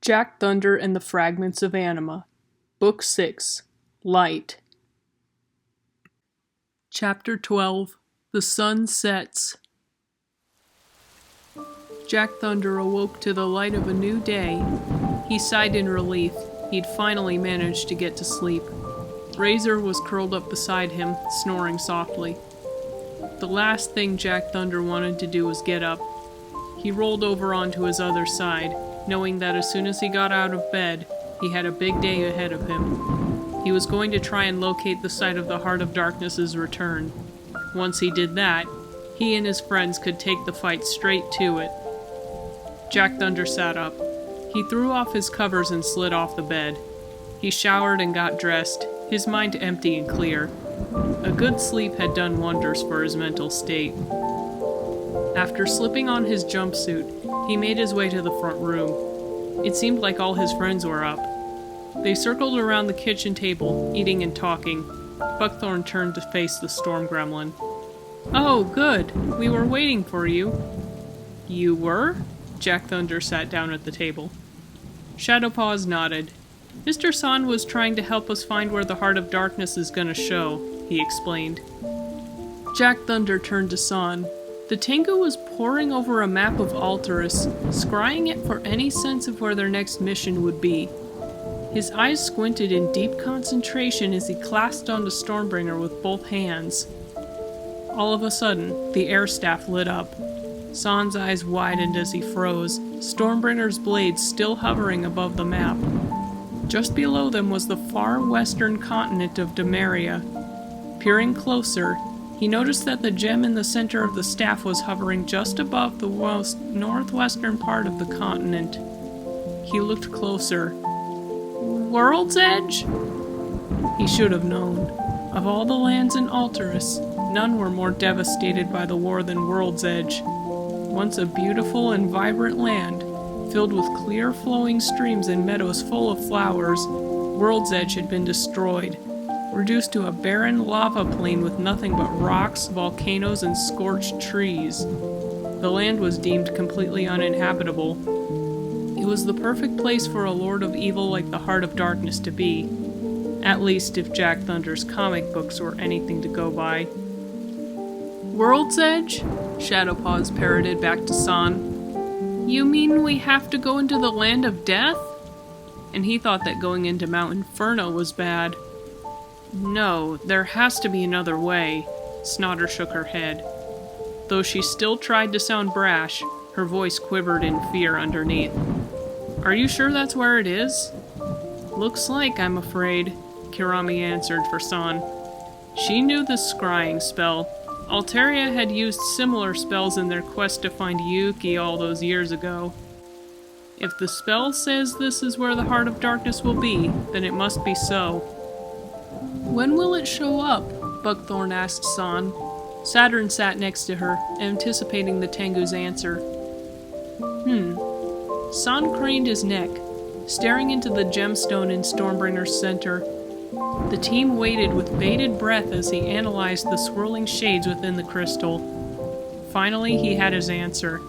Jack Thunder and the Fragments of Anima, Book 6, Light. Chapter 12, The Sun Sets. Jack Thunder awoke to the light of a new day. He sighed in relief. He'd finally managed to get to sleep. Razor was curled up beside him, snoring softly. The last thing Jack Thunder wanted to do was get up. He rolled over onto his other side, knowing that as soon as he got out of bed, he had a big day ahead of him. He was going to try and locate the site of the Heart of Darkness's return. Once he did that, he and his friends could take the fight straight to it. Jack Thunder sat up. He threw off his covers and slid off the bed. He showered and got dressed, his mind empty and clear. A good sleep had done wonders for his mental state. After slipping on his jumpsuit, he made his way to the front room. It seemed like all his friends were up. They circled around the kitchen table, eating and talking. Buckthorn turned to face the storm gremlin. "Oh, good. We were waiting for you." "You were?" Jack Thunder sat down at the table. Shadowpaws nodded. "Mr. San was trying to help us find where the Heart of Darkness is gonna show," he explained. Jack Thunder turned to San. The Tengu was poring over a map of Alterus, scrying it for any sense of where their next mission would be. His eyes squinted in deep concentration as he clasped onto Stormbringer with both hands. All of a sudden, the air staff lit up. San's eyes widened as he froze, Stormbringer's blade still hovering above the map. Just below them was the far western continent of Demeria. Peering closer, he noticed that the gem in the center of the staff was hovering just above the northwestern part of the continent. He looked closer. World's Edge? He should have known. Of all the lands in Alterus, none were more devastated by the war than World's Edge. Once a beautiful and vibrant land, filled with clear flowing streams and meadows full of flowers, World's Edge had been destroyed, reduced to a barren lava plain with nothing but rocks, volcanoes, and scorched trees. The land was deemed completely uninhabitable. It was the perfect place for a lord of evil like the Heart of Darkness to be. At least if Jack Thunder's comic books were anything to go by. "World's Edge?" Shadowpaws parroted back to San. "You mean we have to go into the land of death?" And he thought that going into Mount Inferno was bad. "No, there has to be another way." Snotter shook her head. Though she still tried to sound brash, her voice quivered in fear underneath. "Are you sure that's where it is?" "Looks like, I'm afraid," Kirami answered for San. She knew the scrying spell. Altaria had used similar spells in their quest to find Yuki all those years ago. If the spell says this is where the Heart of Darkness will be, then it must be so. "When will it show up?" Buckthorn asked San. Saturn sat next to her, anticipating the Tengu's answer. San craned his neck, staring into the gemstone in Stormbringer's center. The team waited with bated breath as he analyzed the swirling shades within the crystal. Finally, he had his answer.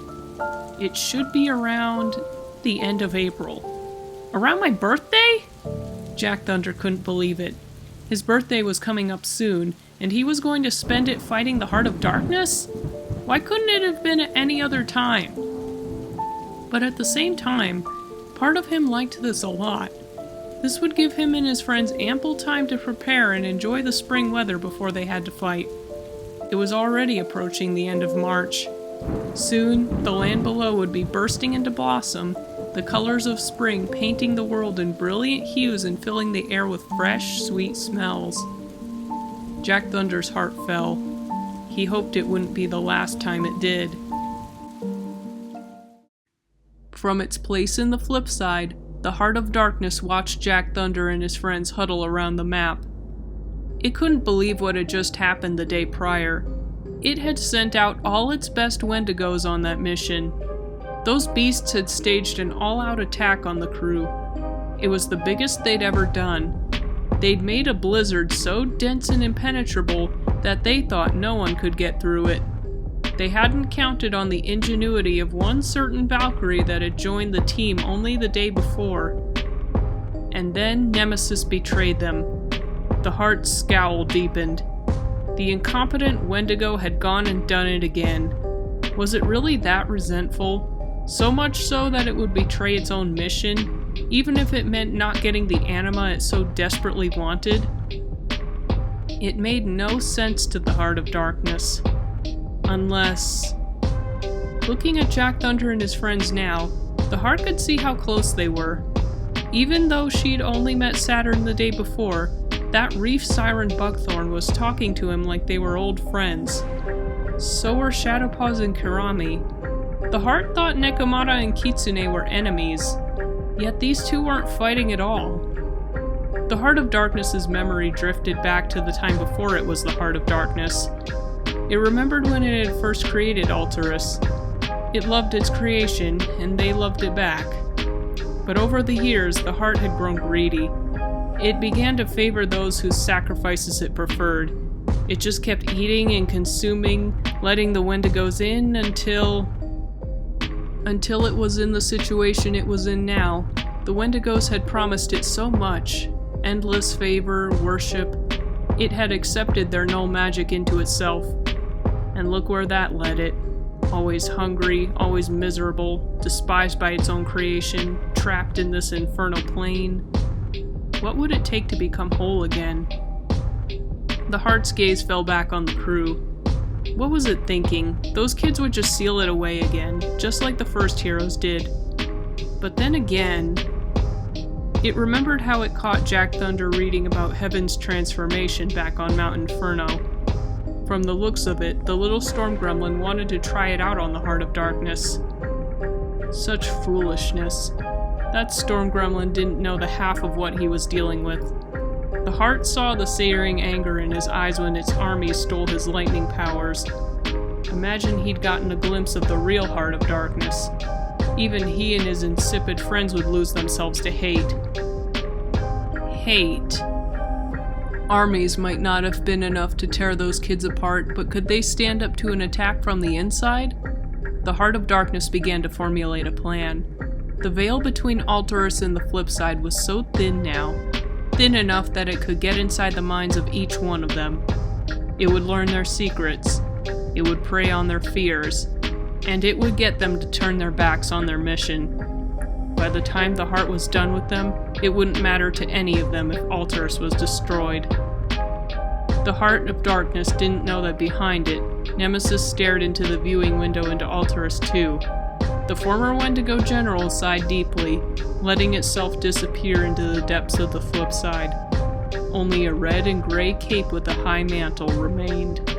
"It should be around the end of April." "Around my birthday?" Jack Thunder couldn't believe it. His birthday was coming up soon, and he was going to spend it fighting the Heart of Darkness? Why couldn't it have been at any other time? But at the same time, part of him liked this a lot. This would give him and his friends ample time to prepare and enjoy the spring weather before they had to fight. It was already approaching the end of March. Soon, the land below would be bursting into blossom, the colors of spring painting the world in brilliant hues and filling the air with fresh, sweet smells. Jack Thunder's heart fell. He hoped it wouldn't be the last time it did. From its place in the flip side, the Heart of Darkness watched Jack Thunder and his friends huddle around the map. It couldn't believe what had just happened the day prior. It had sent out all its best Wendigos on that mission. Those beasts had staged an all-out attack on the crew. It was the biggest they'd ever done. They'd made a blizzard so dense and impenetrable that they thought no one could get through it. They hadn't counted on the ingenuity of one certain Valkyrie that had joined the team only the day before. And then Nemesis betrayed them. The Heart's scowl deepened. The incompetent Wendigo had gone and done it again. Was it really that resentful? So much so that it would betray its own mission, even if it meant not getting the Anima it so desperately wanted? It made no sense to the Heart of Darkness. Unless... Looking at Jack Thunder and his friends now, the Heart could see how close they were. Even though she'd only met Saturn the day before, that reef siren Buckthorn was talking to him like they were old friends. So were Shadowpaws and Kirami. The Heart thought Nekomata and Kitsune were enemies, yet these two weren't fighting at all. The Heart of Darkness's memory drifted back to the time before it was the Heart of Darkness. It remembered when it had first created Alterus. It loved its creation, and they loved it back. But over the years, the Heart had grown greedy. It began to favor those whose sacrifices it preferred. It just kept eating and consuming, letting the Wendigos in until it was in the situation it was in now. The Wendigos had promised it so much. Endless favor, worship. It had accepted their null magic into itself. And look where that led it. Always hungry, always miserable, despised by its own creation, trapped in this infernal plane. What would it take to become whole again? The Heart's gaze fell back on the crew. What was it thinking? Those kids would just seal it away again, just like the first heroes did. But then again, it remembered how it caught Jack Thunder reading about Heaven's transformation back on Mount Inferno. From the looks of it, the little storm gremlin wanted to try it out on the Heart of Darkness. Such foolishness. That storm gremlin didn't know the half of what he was dealing with. The Heart saw the searing anger in his eyes when its army stole his lightning powers. Imagine he'd gotten a glimpse of the real Heart of Darkness. Even he and his insipid friends would lose themselves to hate. Hate. Armies might not have been enough to tear those kids apart, but could they stand up to an attack from the inside? The Heart of Darkness began to formulate a plan. The veil between Alterus and the flip side was so thin now, thin enough that it could get inside the minds of each one of them. It would learn their secrets, it would prey on their fears, and it would get them to turn their backs on their mission. By the time the Heart was done with them, it wouldn't matter to any of them if Alterus was destroyed. The Heart of Darkness didn't know that behind it, Nemesis stared into the viewing window into Alterus too. The former Wendigo general sighed deeply, letting itself disappear into the depths of the flip side. Only a red and gray cape with a high mantle remained.